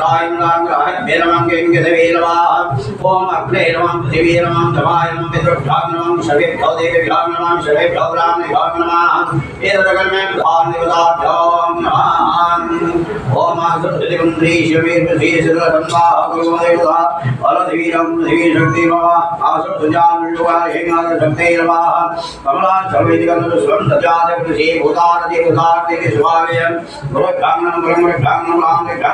सर्वेश्वराय नमः वेदमंगे नमः ओम अग्ने नमः पृथिवी नमः तवाय नमः पितृभ्यां नमः सर्वेभ्यो देवेभ्यो नमः सर्वेभ्यो ब्राह्मणेभ्यो नमः एतदकर्मे प्रधान देवताभ्यो नमः ओम आसुरदिगंत्री शिवेन्द्री सिद्धसंवा गुरुदेवता अलदेवीरं देवी शक्ति नमः आसुरजान युगाहेंगार शक्ति नमः कमला सर्वेदिगं स्वं सजात कृषि भूतार देवतार देवी स्वामेयं गुरुभ्यां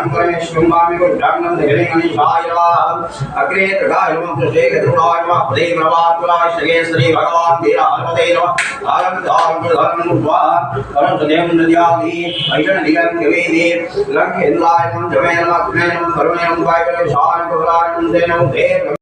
परमेश्वराय गुरुभ्यां देवीगणेशाय नमः अग्रे त्रिगाय नमः कृष्णे करुणाय नमः पदे प्रभातुलाय श्री भगवान वीरहनुमते नमः आरं धर्म स्वाहा परम सदेव नद्याधि ऐषण दिगं गवेदि लंकेन्द्राय नमः जवे नमः अग्ने नमः करुणे नमः वायुवे शान कुलाय नमः देव